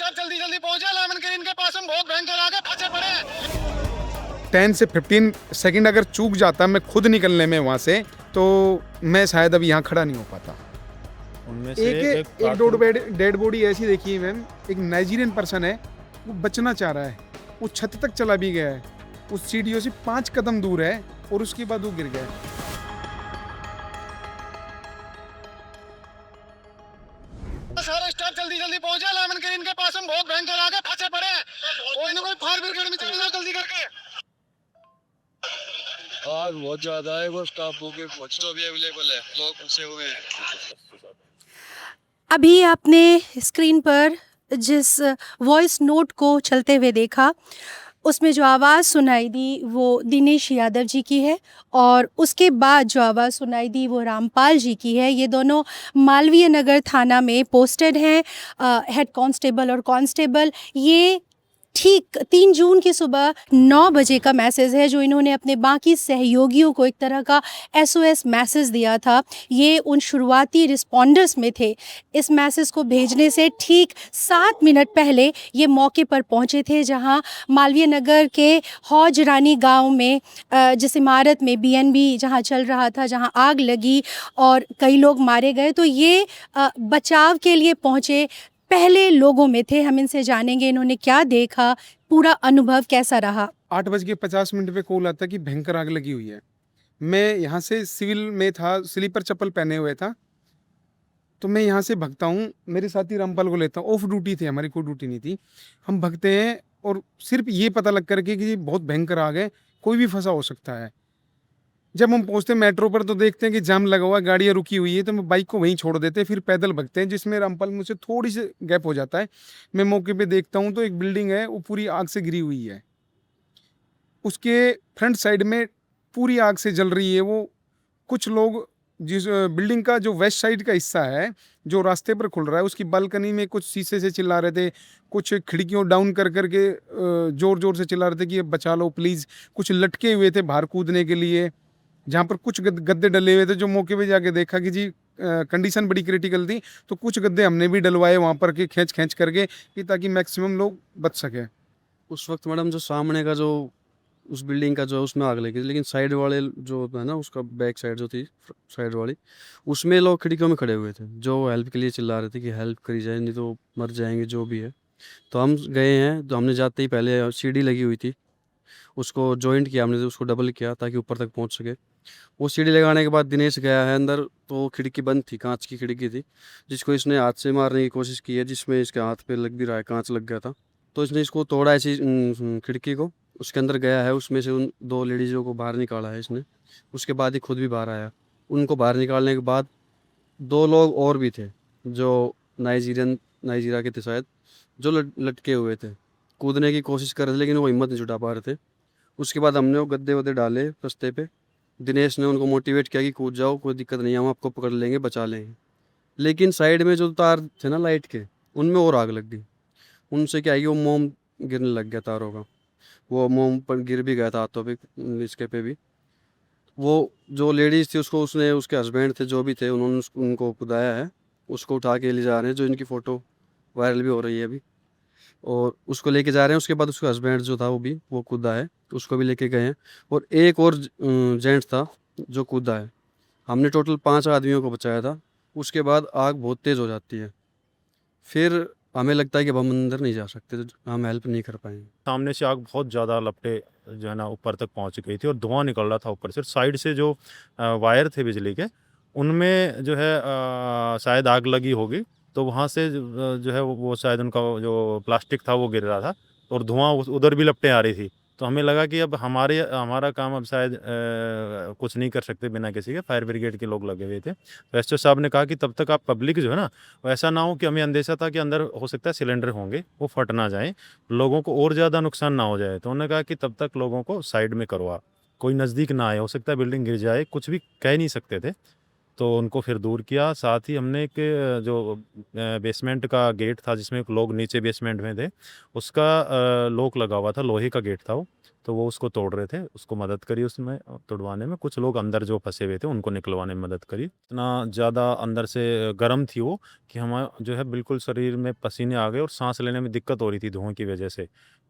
Staff जल्दी जल्दी पहुंचे, लेमन ग्रीन के पास हम बहुत भयंकर आगे फंसे पड़े हैं। 10 से 15 सेकंड अगर चूक जाता मैं खुद निकलने में वहाँ से, तो मैं शायद अब यहाँ खड़ा नहीं हो पाता। उनमें से एक डेड बॉडी ऐसी देखी है मैम, एक नाइजीरियन पर्सन है, वो बचना चाह रहा है, वो छत तक चला भी गया है, उस सीढ़ियों से 5 कदम दूर है और उसके बाद वो गिर गया। सारे स्टाफ जल्दी जल्दी पहुंचे, लेमन ग्रीन के पास हम बहुत भयंकर आगे फंसे पड़े हैं। कोई ना कोई फायर ब्रिगेड में चलना जल्दी करके। आग बहुत ज्यादा है, वो स्टाफ हो के पहुंचना भी अवेलेबल है, लोग फंसे हुए हैं। अभी आपने स्क्रीन पर जिस वॉइस नोट को चलते हुए देखा, उसमें जो आवाज़ सुनाई दी वो दिनेश यादव जी की है, और उसके बाद जो आवाज़ सुनाई दी वो रामपाल जी की है। ये दोनों मालवीय नगर थाना में पोस्टेड हैं, हेड कांस्टेबल और कांस्टेबल। ये ठीक 3 जून की सुबह 9 बजे का मैसेज है जो इन्होंने अपने बाकी सहयोगियों को एक तरह का एसओएस मैसेज दिया था। ये उन शुरुआती रिस्पॉन्डर्स में थे। इस मैसेज को भेजने से ठीक 7 मिनट पहले ये मौके पर पहुंचे थे, जहां मालवीय नगर के हौज रानी गांव में जिस इमारत में बीएनबी जहां चल रहा था, जहां आग लगी और कई लोग मारे गए, तो ये बचाव के लिए पहुंचे पहले लोगों में थे। हम इनसे जानेंगे इन्होंने क्या देखा, पूरा अनुभव कैसा रहा। 8:50 पे कॉल आता कि भयंकर आग लगी हुई है। मैं यहाँ से सिविल में था, स्लीपर चप्पल पहने हुए था, तो मैं यहाँ से भगता हूँ, मेरे साथी रामपाल को लेता हूँ, ऑफ ड्यूटी थे, हमारी कोई ड्यूटी नहीं थी। हम भगते हैं और सिर्फ ये पता लग करके कि बहुत भयंकर आग है, कोई भी फंसा हो सकता है। जब हम पहुंचते हैं मेट्रो पर तो देखते हैं कि जाम लगा हुआ है, गाड़ियाँ रुकी हुई है, तो मैं बाइक को वहीं छोड़ देते हैं, फिर पैदल भगते हैं, जिसमें रामपाल मुझसे थोड़ी सी गैप हो जाता है। मैं मौके पे देखता हूँ तो एक बिल्डिंग है, वो पूरी आग से घिरी हुई है, उसके फ्रंट साइड में पूरी आग से जल रही है। वो कुछ लोग जिस बिल्डिंग का जो वेस्ट साइड का हिस्सा है जो रास्ते पर खुल रहा है, उसकी बालकनी में कुछ शीशे से चिल्ला रहे थे, कुछ खिड़कियों डाउन कर करके जोर जोर से चिल्ला रहे थे कि ये बचा लो प्लीज़। कुछ लटके हुए थे बाहर कूदने के लिए, जहाँ पर कुछ गद्दे डले हुए थे, जो मौके पे जाके देखा कि जी कंडीशन बड़ी क्रिटिकल थी, तो कुछ गद्दे हमने भी डलवाए वहाँ पर के खींच खींच करके, कि ताकि मैक्सिमम लोग बच सके। उस वक्त मैडम जो सामने का जो उस बिल्डिंग का जो उसमें आग लगी थी, लेकिन साइड वाले जो है ना, उसका बैक साइड जो थी साइड वाली, उसमें लोग खिड़कियों में खड़े हुए थे जो हेल्प के लिए चिल्ला रहे थे कि हेल्प करी जाए, नहीं तो मर जाएंगे जो भी है। तो हम गए हैं, तो हमने जाते ही पहले सीढ़ी लगी हुई थी, उसको जॉइंट किया हमने, उसको डबल किया ताकि ऊपर तक पहुंच सके। वो सीढ़ी लगाने के बाद दिनेश गया है अंदर, तो खिड़की बंद थी, कांच की खिड़की थी, जिसको इसने हाथ से मारने की कोशिश की है, जिसमें इसके हाथ पे लग भी रहा है, कांच लग गया था। तो इसने इसको तोड़ा ऐसी खिड़की को, उसके अंदर गया है, उसमें से उन 2 लेडीज़ों को बाहर निकाला है इसने। उसके बाद ही खुद भी बाहर आया। उनको बाहर निकालने के बाद 2 लोग और भी थे जो नाइजीरिया के थे शायद, जो लटके हुए थे, कूदने की कोशिश कर रहे थे, लेकिन वो हिम्मत नहीं जुटा पा रहे थे। उसके बाद हमने वो गद्दे वद्दे डाले रास्ते पे। दिनेश ने उनको मोटिवेट किया कि कूद जाओ, कोई दिक्कत नहीं है, हम आपको पकड़ लेंगे, बचा लेंगे। लेकिन साइड में जो तार थे ना लाइट के, उनमें और आग लग गई। उनसे क्या है कि वो मोम गिरने लग गया तारों का, वो मोम पर गिर भी गया था हाथों पे, इसके पे भी। वो जो लेडीज़ थी उसको, उसने उसके हस्बैंड थे जो भी थे, उन्होंने उनको कुदाया है, उसको उठा के ले जा रहे हैं, जो इनकी फ़ोटो वायरल भी हो रही है अभी, और उसको लेके जा रहे हैं। उसके बाद उसका हस्बैंड जो था वो कूदा है, तो उसको भी लेके गए हैं, और एक और जेंट्स था जो कूदा है। हमने टोटल 5 आदमियों को बचाया था। उसके बाद आग बहुत तेज़ हो जाती है, फिर हमें लगता है कि अब हम अंदर नहीं जा सकते, तो हम हेल्प नहीं कर पाएंगे। सामने से आग बहुत ज़्यादा लपटे जो है ना ऊपर तक पहुंच गई थी, और धुआं निकल रहा था ऊपर से। साइड से जो वायर थे बिजली के, उनमें जो है शायद आग लगी होगी, तो वहाँ से जो है वो शायद उनका जो प्लास्टिक था वो गिर रहा था, और धुआं उधर भी लपटें आ रही थी। तो हमें लगा कि अब हमारा काम अब शायद कुछ नहीं कर सकते बिना किसी के। फायर ब्रिगेड के लोग लगे हुए थे। तो एसओ साहब ने कहा कि तब तक आप पब्लिक जो है ना, वैसा ना हो कि हमें अंदेशा था कि अंदर हो सकता है सिलेंडर होंगे, वो फट ना जाए, लोगों को और ज़्यादा नुकसान ना हो जाए। तो उन्होंने कहा कि तब तक लोगों को साइड में करो आप, कोई नज़दीक ना आए, हो सकता है बिल्डिंग गिर जाए, कुछ भी कह नहीं सकते थे। तो उनको फिर दूर किया। साथ ही हमने एक जो बेसमेंट का गेट था जिसमें लोग नीचे बेसमेंट में थे, उसका लॉक लगा हुआ था, लोहे का गेट था वो, तो वो उसको तोड़ रहे थे, उसको मदद करी उसमें तोड़वाने में। कुछ लोग अंदर जो फंसे हुए थे उनको निकलवाने में मदद करी। इतना ज़्यादा अंदर से गर्म थी वो कि हम जो है बिल्कुल शरीर में पसीने आ गए और सांस लेने में दिक्कत हो रही थी धुआं की वजह से,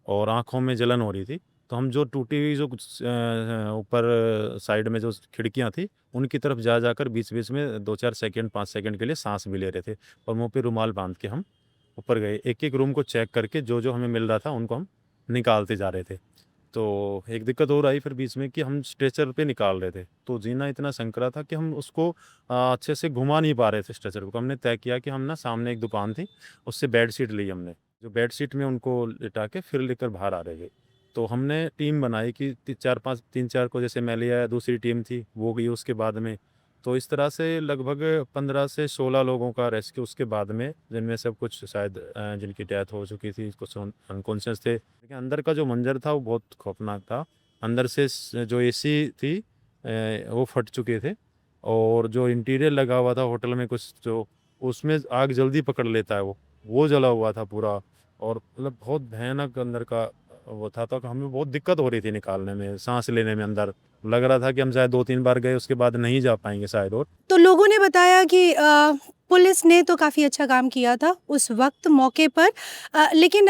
और आँखों में जलन हो रही थी। तो हम जो टूटी हुई जो कुछ ऊपर साइड में जो खिड़कियाँ थी उनकी तरफ जा जाकर बीच बीच में 2-4 सेकंड 5 सेकंड के लिए सांस भी ले रहे थे, और मुंह पे रुमाल बांध के हम ऊपर गए। एक एक रूम को चेक करके जो जो हमें मिल रहा था उनको हम निकालते जा रहे थे। तो एक दिक्कत और आई फिर बीच में कि हम स्ट्रेचर पे निकाल रहे थे, तो जीना इतना संकरा था कि हम उसको अच्छे से घुमा नहीं पा रहे थे स्ट्रेचर को। हमने तय किया कि हम ना सामने एक दुकान थी, उससे बेड शीट ली हमने, जो बेड शीट में उनको लिटा के फिर लेकर बाहर आ रहे थे। तो हमने टीम बनाई कि 3-4 को, जैसे मैं लिया, दूसरी टीम थी वो गई उसके बाद में। तो इस तरह से लगभग 15 से 16 लोगों का रेस्क्यू उसके बाद में, जिनमें सब कुछ शायद जिनकी डेथ हो चुकी थी, कुछ अनकॉन्शियस थे। लेकिन अंदर का जो मंजर था वो बहुत खौफनाक था। अंदर से जो एसी थी वो फट चुके थे, और जो इंटीरियर लगा हुआ था होटल में कुछ, जो उसमें आग जल्दी पकड़ लेता है वो जला हुआ था पूरा, और मतलब बहुत भयानक अंदर का वो था। तो हमें बहुत दिक्कत हो रही थी निकालने में, सांस लेने में। अंदर लग रहा था कि हम शायद 2-3 बार गए उसके बाद नहीं जा पाएंगे शायद। और तो लोगों ने बताया कि पुलिस ने तो काफ़ी अच्छा काम किया था उस वक्त मौके पर, लेकिन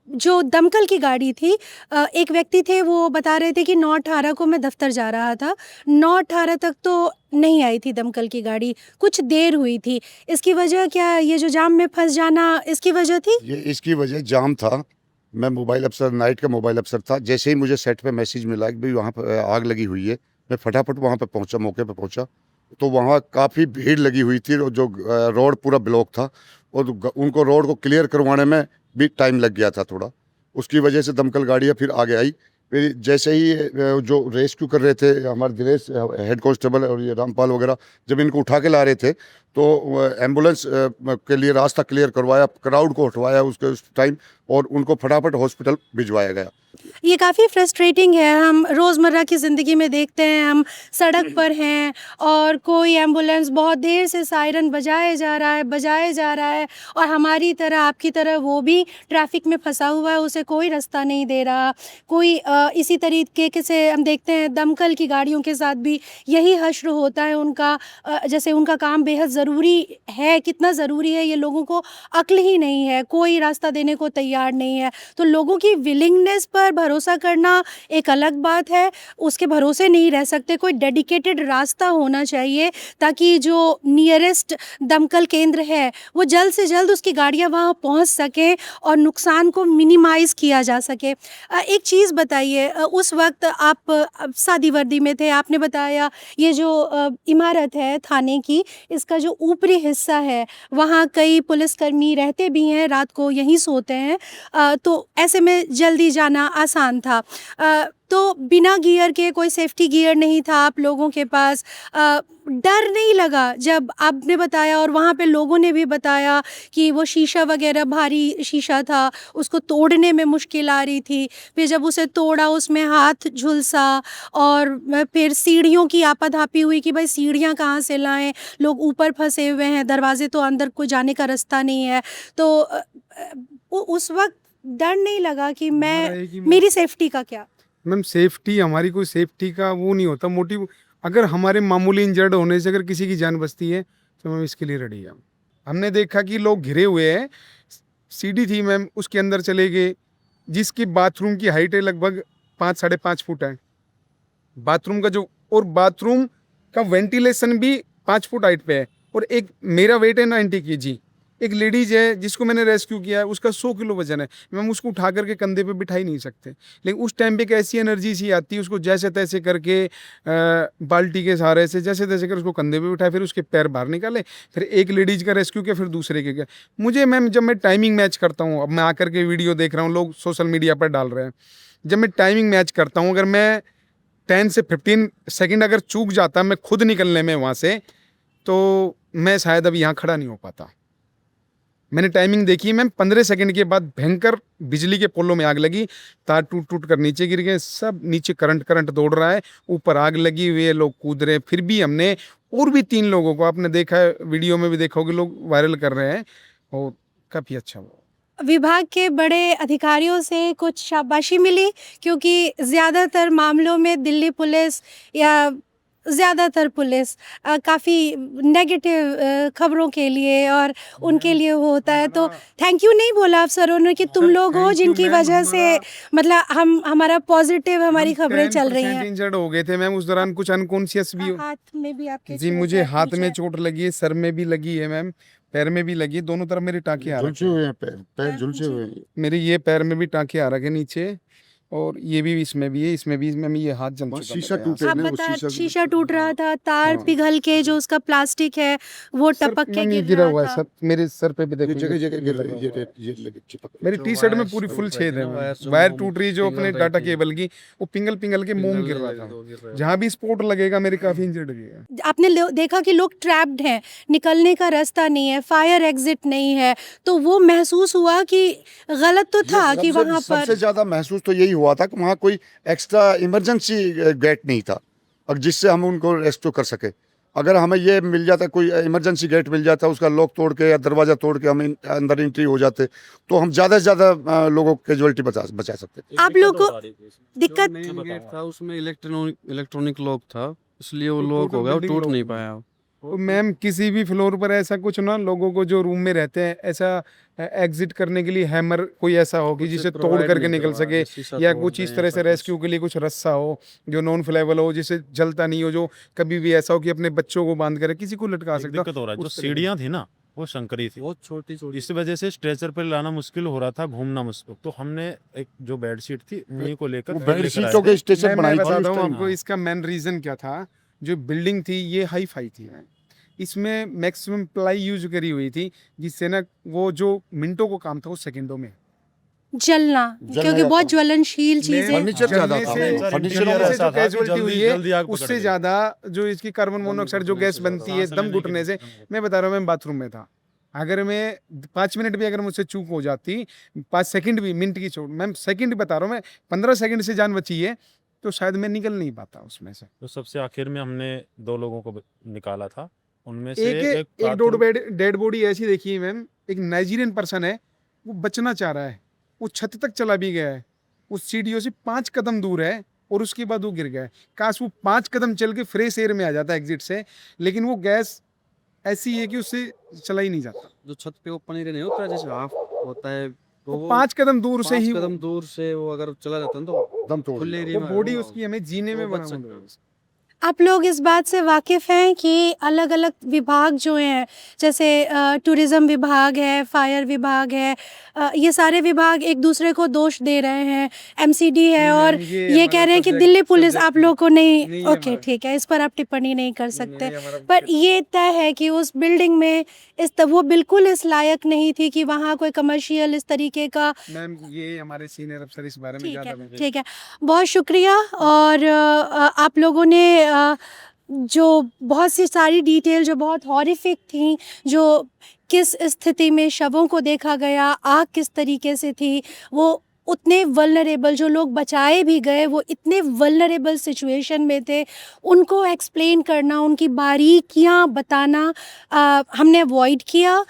जो दमकल की गाड़ी थी, एक व्यक्ति थे वो बता रहे थे कि 9:18 को मैं दफ्तर जा रहा था, 9:18 तक तो नहीं आई थी दमकल की गाड़ी, कुछ देर हुई थी। इसकी वजह क्या, ये जो जाम में फंस जाना, इसकी वजह थी? ये इसकी वजह जाम था। मैं मोबाइल अफसर, नाइट का मोबाइल अफसर था। जैसे ही मुझे सेट पे मैसेज मिला कि भाई वहाँ पर आग लगी हुई है, मैं फटाफट वहाँ पे पहुँचा, मौके पे पहुँचा। तो वहाँ काफ़ी भीड़ लगी हुई थी, और जो रोड पूरा ब्लॉक था, और उनको रोड को क्लियर करवाने में भी टाइम लग गया था थोड़ा। उसकी वजह से दमकल गाड़ियाँ फिर आगे आई। फिर जैसे ही जो रेस्क्यू कर रहे थे हमारे दिनेश हेड कांस्टेबल और ये रामपाल वगैरह, जब इनको उठा के ला रहे थे, तो एम्बुलेंस के लिए रास्ता क्लियर करवाया, क्राउड को हटवाया उसके उस टाइम, और उनको फटाफट हॉस्पिटल भिजवाया गया। ये काफ़ी फ्रस्ट्रेटिंग है। हम रोज़मर्रा की ज़िंदगी में देखते हैं, हम सड़क पर हैं और कोई एम्बुलेंस बहुत देर से सायरन बजाए जा रहा है, और हमारी तरह, आपकी तरह वो भी ट्रैफिक में फंसा हुआ है, उसे कोई रास्ता नहीं दे रहा। कोई इसी तरीके से हम देखते हैं दमकल की गाड़ियों के साथ भी यही हश्र होता है उनका। जैसे उनका काम बेहद ज़रूरी है, कितना ज़रूरी है ये लोगों को अक्ल ही नहीं है, कोई रास्ता देने को तैयार नहीं है। तो लोगों की विलिंगनेस पर भरोसा करना एक अलग बात है, उसके भरोसे नहीं रह सकते। कोई डेडिकेटेड रास्ता होना चाहिए ताकि जो नियरेस्ट दमकल केंद्र है वो जल्द से जल्द उसकी गाड़ियाँ वहाँ पहुँच सकें और नुकसान को मिनिमाइज़ किया जा सके। एक चीज़ बताइए, उस वक्त आप सादी वर्दी में थे, आपने बताया ये जो इमारत है थाने की, इसका जो ऊपरी हिस्सा है वहाँ कई पुलिसकर्मी रहते भी हैं, रात को यहीं सोते हैं, तो ऐसे में जल्दी जाना आसान था। तो बिना गियर के, कोई सेफ्टी गियर नहीं था आप लोगों के पास, डर नहीं लगा जब आपने बताया और वहाँ पे लोगों ने भी बताया कि वो शीशा वगैरह, भारी शीशा था, उसको तोड़ने में मुश्किल आ रही थी, फिर जब उसे तोड़ा उसमें हाथ झुलसा, और फिर सीढ़ियों की आपाधापी हुई कि भाई सीढ़ियाँ कहाँ से लाएं, लोग ऊपर फंसे हुए हैं, दरवाजे तो अंदर कोई जाने का रास्ता नहीं है। तो उस वक्त डर नहीं लगा कि मेरी सेफ्टी का क्या? मैम, सेफ्टी, हमारी कोई सेफ्टी का वो नहीं होता मोटिव। अगर हमारे मामूली इंजर्ड होने से अगर किसी की जान बचती है तो मैम इसके लिए रेडी है। हमने देखा कि लोग घिरे हुए हैं, सीढ़ी थी मैम, उसके अंदर चले गए, जिसकी बाथरूम की हाइट है लगभग 5-5.5 फुट है बाथरूम का, जो, और बाथरूम का वेंटिलेशन भी 5 फुट हाइट पे है। और एक मेरा वेट है 90 kg, एक लेडीज है जिसको मैंने रेस्क्यू किया है, उसका 100 किलो वजन है, मैम उसको उठा करके कंधे पे बिठा ही नहीं सकते। लेकिन उस टाइम पे एक ऐसी एनर्जी सी आती है, उसको जैसे तैसे करके बाल्टी के सहारे से जैसे तैसे कर उसको कंधे पे बिठाए, फिर उसके पैर बाहर निकाले, फिर एक लेडीज का रेस्क्यू किया, फिर दूसरे के किया। मुझे मैम, जब मैं टाइमिंग मैच करता हूँ, अब मैं आकर के वीडियो देख रहा हूँ, लोग सोशल मीडिया पर डाल रहे हैं, जब मैं टाइमिंग मैच करता हूँ, अगर मैं 10 से 15 सेकेंड अगर चूक जाता मैं खुद निकलने में वहाँ से, तो मैं शायद अब यहाँ खड़ा नहीं हो पाता। मैंने टाइमिंग देखी मैम, 15 सेकंड के बाद भयंकर बिजली के पोलों में आग लगी, तार टूट टूट कर नीचे गिर गए, सब नीचे करंट दौड़ रहा है, ऊपर आग लगी हुई है, लोग कूद रहे हैं। फिर भी हमने और भी 3 लोगों को आपने देखा है, वीडियो में भी देखा होगा, लोग वायरल कर रहे हैं और काफ़ी अच्छा हुआ। विभाग के बड़े अधिकारियों से कुछ शाबाशी मिली, क्योंकि ज़्यादातर मामलों में दिल्ली पुलिस या ज़्यादातर पुलिस काफ़ी नेगेटिव खबरों के लिए और उनके लिए वो होता है। तो थैंक यू नहीं बोला अफसरों ने कि तुम लोग हो Thank you, जिनकी मैम, वजह से मतलब हमारा पॉजिटिव हमारी खबरें चल रही हैं। इंजर्ड हो गए थे मैम उस दौरान, कुछ अनकॉन्शियस भी हाथ में भी आपके जी, चोट मुझे है, हाथ कुछ में है। चोट लगी है, सर में भी लगी है मैम, पैर में भी लगी है, दोनों तरफ मेरे टाँके आ झुलसे रखे हैं। हुए हैं पैर पैर झुलसे हुए हैं। मेरे ये पैर में भी टाँके आ रखे हैं नीचे, और ये भी इसमें भी है, इसमें भी, इसमें भी ये हाथ जम वहाँ चुका शीशा मेरा यहाँ टूटे से। आप ना, वो बता, शीशा शीशा टूट रहा था, तार हाँ। पिघल के जो उसका प्लास्टिक है वो सर, टपक के मैम, ये गिर गिरा रहा हुआ है था। सर, मेरे सर पे भी ये देखो, जगह जगह गिर लगा रही हुआ है। ये लगे चिपक मेरी जो टी शर्ट में वायर्स पूरी टूट फुल रही छेद थी है ना, मैम। वायर्स जो वायर मोम टूट रही, जो पिघल अपने रही डाटा थी। केबल की, वो पिघल पिघल के मोम गिर रहा था। जहाँ भी स्पोर्ट लगेगा मेरी काफी इंजर्ड हुई है। आपने देखा कि लोग ट्रैप्ड हैं, निकलने का रास्ता नहीं है, फायर एग्जिट नहीं है, तो वो महसूस हुआ कि गलत तो था कि वहाँ सबसे पर ज्यादा महसूस तो यही हुआ था कि वहाँ कोई एक्स्ट्रा इमरजेंसी गेट नहीं था, और जिससे हम उनको रेस्क्यू कर सके। अगर हमें ये मिल जाता, कोई इमरजेंसी गेट मिल जाता, उसका लॉक तोड़ के या दरवाजा तोड़ के हम अंदर एंट्री हो जाते, तो हम ज़्यादा से ज़्यादा लोगों को कैजुअलिटी बचा सकते। आप लोग को दिक्कत मेन गेट था, उसमें इलेक्ट्रॉनिक लॉक था, इसलिए वो तो लॉक total हो गया, वो building टूट lock नहीं हो पाया। तो मैम, किसी भी फ्लोर पर ऐसा कुछ ना, लोगों को जो रूम में रहते हैं, ऐसा एग्जिट करने के लिए हैमर कोई ऐसा हो कि कुछ जिसे तोड़ provide करके नहीं निकल करवाया, सके, शीशा या तोड़ कुछ दें, इस तरह से ऐसा रेस्क्यू कुछ। के लिए कुछ रस्सा हो जो नॉन फ्लेबल हो, जिसे जलता नहीं हो, जो कभी भी ऐसा हो कि अपने बच्चों को बांध कर किसी को लटका एक सकता दिक्कत हो रहा है, जो उस तरह की। सीढ़ियाँ थी ना वो संकरी थी, बहुत छोटी छोटी इस वजह से स्ट्रेचर पर लाना मुश्किल हो रहा था, घूमना मुश्किल। तो हमने एक जो बेडशीट थी उन्हीं को लेकर वो फिर बेड लेकर आए शीटों थे। के स्टेशन मैं बनाई थी बताता उस हूँ टाइम। आपको इसका मेन रीजन क्या था। जो बिल्डिंग थी ये हाई फाई थी, इसमें मैक्सिमम प्लाई यूज करी हुई थी, जिससे ना वो जो मिनटों को काम था वो सेकंडों में। जलना, क्योंकि बहुत जाता। ज्वलनशील चीजें। फर्नीचर ज्यादा जलने था, से- फर्नीचर जलने ज्यादा से जो था कि कैजुअलिटी जल्दी- हुई है, जल्दी आग पकड़ उससे गई। ज्यादा जो इसकी कार्बन मोनोऑक्साइड जो गैस बनती है दम घुटने से। मैं बता रहा हूँ, मैं बाथरूम में था, अगर मैं 5 मिनट भी अगर मुझसे चूक हो जाती, 5 सेकंड भी, मिनट की छोड़, मैं सेकंड बता रहा हूँ, मैं 15 सेकंड से जान बची है, तो शायद मैं निकल नहीं पाता उसमें से। तो सबसे आखिर में हमने 2 लोगों को निकाला था, उनमें से एक डेड बॉडी ऐसी देखी है मैम, एक नाइजीरियन पर्सन है, वो बचना चाह रहा है, वो छत तक चला भी गया है, उस सीढ़ियों से 5 कदम दूर है, और उसके बाद वो गिर गया है। काश वो 5 कदम चल के फ्रेश एयर में आ जाता एग्जिट से, लेकिन वो गैस ऐसी है कि उससे चला ही नहीं जाता। जो छत पे वो पनीर नहीं होता है, जैसे हाफ होता है, तो वो 5 कदम दूर से 5 ही कदम दूर से वो अगर चला जाता है ना, तो दम तोड़ खुले दिया। एरिया वो में बॉडी वो उसकी हमें जीने में वो बच बना सकता हुआ है। आप लोग इस बात से वाकिफ़ हैं कि अलग अलग विभाग जो हैं, जैसे टूरिज़्म विभाग है, फायर विभाग है, ये सारे विभाग एक दूसरे को दोष दे रहे हैं। एमसीडी है नहीं, और नहीं, ये ये हमारा कह रहे हैं कि subject- दिल्ली पुलिस subject आप लोग को नहीं। नहीं, ओके, हमारा- ठीक है, इस पर आप टिप्पणी नहीं कर सकते। नहीं, हमारा- पर ये तय है कि उस बिल्डिंग में वो बिल्कुल इस लायक नहीं थी कि वहाँ कोई कमर्शियल इस तरीके का। मैम, ये हमारे सीनियर अफसर इस बारे में ठीक ज़्यादा है, ठीक है, बहुत शुक्रिया। और आप लोगों ने जो बहुत सी सारी डिटेल जो बहुत हॉरिफिक थी, जो किस स्थिति में शवों को देखा गया, आग किस तरीके से थी, वो उतने वल्नरेबल, जो लोग बचाए भी गए वो इतने वल्नरेबल सिचुएशन में थे, उनको एक्सप्लेन करना, उनकी बारीकियां बताना हमने अवॉइड किया।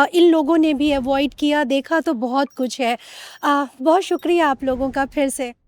इन लोगों ने भी अवॉइड किया, देखा तो बहुत कुछ है। बहुत शुक्रिया आप लोगों का फिर से।